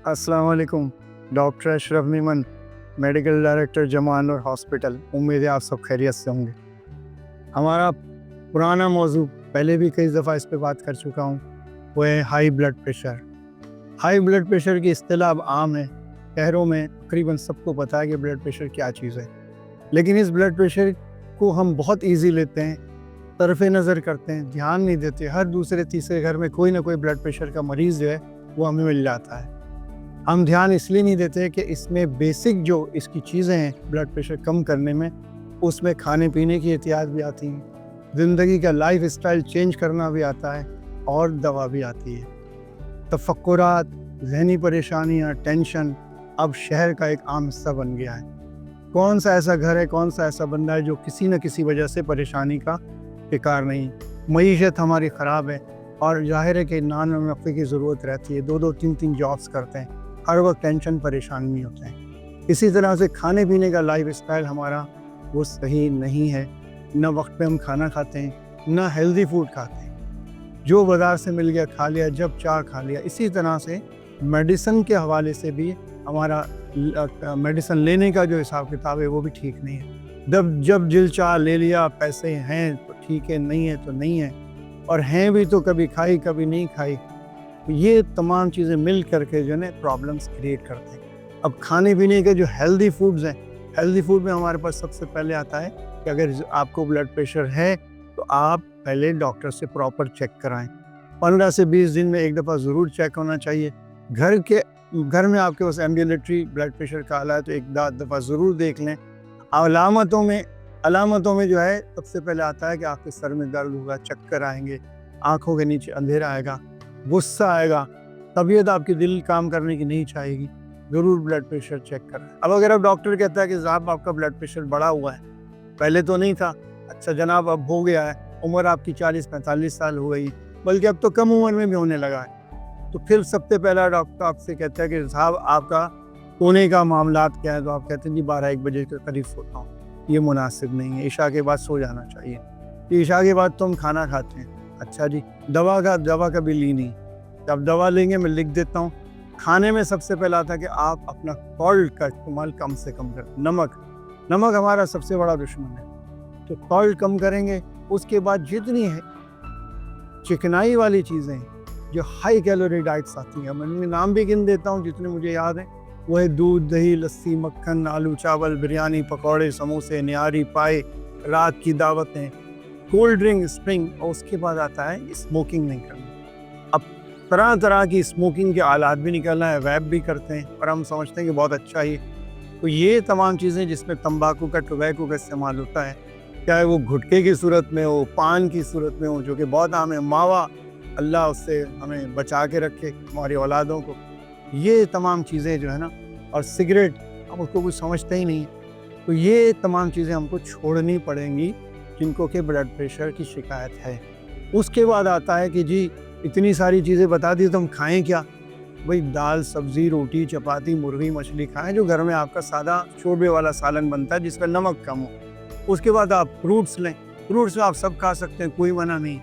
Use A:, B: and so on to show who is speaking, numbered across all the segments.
A: अस्सलाम वालेकुम। Doctor Ashraf Memon, medical director Zaman और हॉस्पिटल। उम्मीद है आप सब खैरियत से होंगे। हमारा पुराना मौजू पहले भी कई दफ़ा इस पे बात कर चुका हूँ, वो है high blood pressure. High blood pressure की इस्तिलाह अब आम है। शहरों में तकरीबन सबको पता है कि ब्लड प्रेशर क्या चीज़ है, लेकिन इस ब्लड प्रेशर को हम बहुत ईजी लेते हैं, तरफ़े नज़र करते हैं, ध्यान नहीं देते। हर दूसरे तीसरे घर में कोई ना कोई ब्लड प्रेशर का मरीज़ जो है वो हमें मिल जाता है। हम ध्यान इसलिए नहीं देते कि इसमें बेसिक जो इसकी चीज़ें हैं ब्लड प्रेशर कम करने में, उसमें खाने पीने की एहतियात भी आती हैं, ज़िंदगी का लाइफ स्टाइल चेंज करना भी आता है और दवा भी आती है। तफक्कुरात, ज़हनी परेशानियाँ, टेंशन अब शहर का एक आम हिस्सा बन गया है। कौन सा ऐसा घर है, कौन सा ऐसा बंदा है जो किसी न किसी वजह से परेशानी का शिकार नहीं। मईशत हमारी ख़राब है और ज़ाहिर है कि नान और नफ़े की ज़रूरत रहती है। 2-2 3-3 जॉब्स करते हैं, हर वक्त टेंशन परेशानी होते हैं। इसी तरह से खाने पीने का लाइफ स्टाइल हमारा वो सही नहीं है। न वक्त पे हम खाना खाते हैं, न हेल्दी फूड खाते हैं, जो बाज़ार से मिल गया खा लिया, जब चाह खा लिया। इसी तरह से मेडिसिन के हवाले से भी हमारा मेडिसिन लेने का जो हिसाब किताब है वो भी ठीक नहीं है। जब दिल चाह ले लिया, पैसे हैं तो ठीक है, नहीं है तो नहीं है, और हैं भी तो कभी खाई कभी नहीं खाई। ये तमाम चीज़ें मिल करके जो है प्रॉब्लम्स क्रिएट करते हैं। अब खाने पीने के जो हेल्दी फूड्स हैं, हेल्दी फूड में हमारे पास सबसे पहले आता है कि अगर आपको ब्लड प्रेशर है तो आप पहले डॉक्टर से प्रॉपर चेक कराएं। 15 से 20 दिन में एक दफ़ा ज़रूर चेक होना चाहिए। घर में आपके पास एम्बुलेटरी ब्लड प्रेशर का आला है तो एक दफ़ा ज़रूर देख लें। अलामतों में जो है सबसे पहले आता है कि आपके सर में दर्द होगा, चक्कर आएंगे, आँखों के नीचे अंधेरा आएगा, गुस्सा आएगा, तबीयत आपकी दिल काम करने की नहीं चाहेगी। ज़रूर ब्लड प्रेशर चेक करें। अब अगर अब डॉक्टर कहता है कि साहब आपका ब्लड प्रेशर बढ़ा हुआ है, पहले तो नहीं था, अच्छा जनाब अब हो गया है, उम्र आपकी 40-45 साल हो गई, बल्कि अब तो कम उम्र में भी होने लगा है, तो फिर सबसे पहला डॉक्टर आपसे कहता है कि साहब आपका सोने का मामला क्या है, तो आप कहते हैं जी 12-1 बजे के करीब सोता हूँ। ये मुनासिब नहीं है, इशा के बाद सो जाना चाहिए। इशा के बाद तो हम खाना खाते हैं। अच्छा जी, दवा का बिल ही नहीं। जब दवा लेंगे मैं लिख देता हूँ। खाने में सबसे पहला आता है कि आप अपना सॉल्ट का इस्तेमाल कम से कम करें। नमक हमारा सबसे बड़ा दुश्मन है, तो सॉल्ट कम करेंगे। उसके बाद जितनी है चिकनाई वाली चीज़ें जो हाई कैलोरी डाइट्स आती हैं, मैं नाम भी गिन देता हूँ जितने मुझे याद हैं, वो है दूध, दही, लस्सी, मक्खन, आलू चावल, बिरयानी, पकौड़े, समोसे, निहारी, पाए, रात की दावतें, कोल्ड ड्रिंक, स्प्रिंग, और उसके बाद आता है स्मोकिंग नहीं करना। अब तरह तरह की स्मोकिंग के आलात भी निकलना है, वैप भी करते हैं और हम समझते हैं कि बहुत अच्छा ही। तो ये तमाम चीज़ें जिसमें तंबाकू का, टोबैको का इस्तेमाल होता है, चाहे वो गुटखे की सूरत में हो, पान की सूरत में हो, जो कि बहुत आम है, मावा, अल्लाह उससे हमें बचा के रखे, हमारी औलादों को। ये तमाम चीज़ें जो है ना, और सिगरेट, हम उसको कुछ समझते ही नहीं। तो ये तमाम चीज़ें हमको छोड़नी पड़ेंगी जिनको कि ब्लड प्रेशर की शिकायत है। उसके बाद आता है कि जी इतनी सारी चीज़ें बता दी तो हम खाएं क्या? भाई दाल, सब्ज़ी, रोटी, चपाती, मुर्गी, मछली खाएं, जो घर में आपका सादा शोरबे वाला सालन बनता है जिसमें नमक कम हो। उसके बाद आप फ्रूट्स लें, फ्रूट्स में आप सब खा सकते हैं, कोई मना नहीं।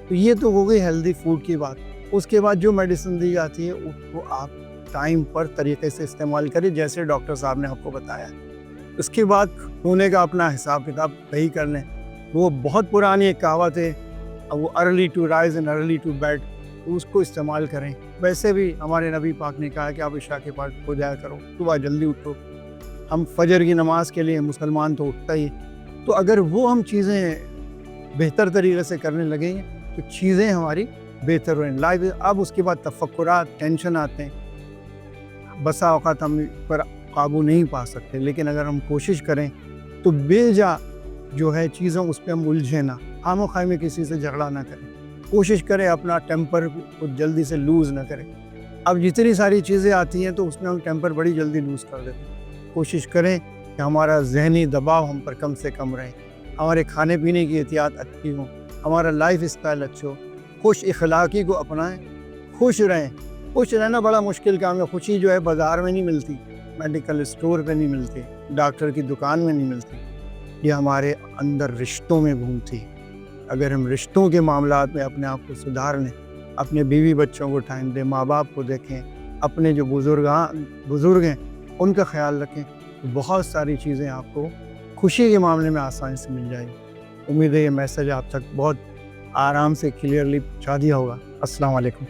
A: तो ये तो हो गई हेल्दी फूड की बात। उसके बाद जो मेडिसिन दी जाती है उसको आप टाइम पर तरीके से इस्तेमाल करें, जैसे डॉक्टर साहब ने आपको बताया। उसके बाद सोने का अपना हिसाब किताब सही कर लें। वो बहुत पुरानी एक कहावत है, वो early to rise and early to bed, उसको इस्तेमाल करें। वैसे भी हमारे नबी पाक ने कहा कि आप इशा के बाद हो जाया करो, सुबह जल्दी उठो। हम फजर की नमाज के लिए मुसलमान तो उठता ही, तो अगर वो हम चीज़ें बेहतर तरीके से करने लगेंगे तो चीज़ें हमारी बेहतर होने लाइफ। अब उसके बाद तफक्कुरात, टेंशन आते हैं, बसा औक़ात हम पर काबू नहीं पा सकते, लेकिन अगर हम कोशिश करें तो बेजा जो है चीज़ों उस पर हम उलझे ना, खामो खाई में किसी से झगड़ा ना करें, कोशिश करें अपना टेम्पर को जल्दी से लूज़ ना करें। अब जितनी सारी चीज़ें आती हैं तो उसमें हम टेम्पर बड़ी जल्दी लूज़ कर देते हैं। कोशिश करें कि हमारा ज़हनी दबाव हम पर कम से कम रहे, हमारे खाने पीने की एहतियात अच्छी हो, हमारा लाइफ स्टाइल अच्छा हो, खुश इखलाक़ी को अपनाएं, खुश रहें। खुश रहना बड़ा मुश्किल काम है। खुशी जो है बाज़ार में नहीं मिलती, मेडिकल स्टोर पे नहीं मिलती, डॉक्टर की दुकान में नहीं मिलती, ये हमारे अंदर रिश्तों में घूमती। अगर हम रिश्तों के मामलात में अपने आप को सुधार लें, अपने बीवी बच्चों को टाइम दें, माँ बाप को देखें, अपने जो बुज़ुर्ग हैं उनका ख्याल रखें, तो बहुत सारी चीज़ें आपको खुशी के मामले में आसानी से मिल जाएगी। उम्मीद है ये मैसेज आप तक बहुत आराम से क्लियरली पहुँचा दिया होगा। अस्सलाम वालेकुम।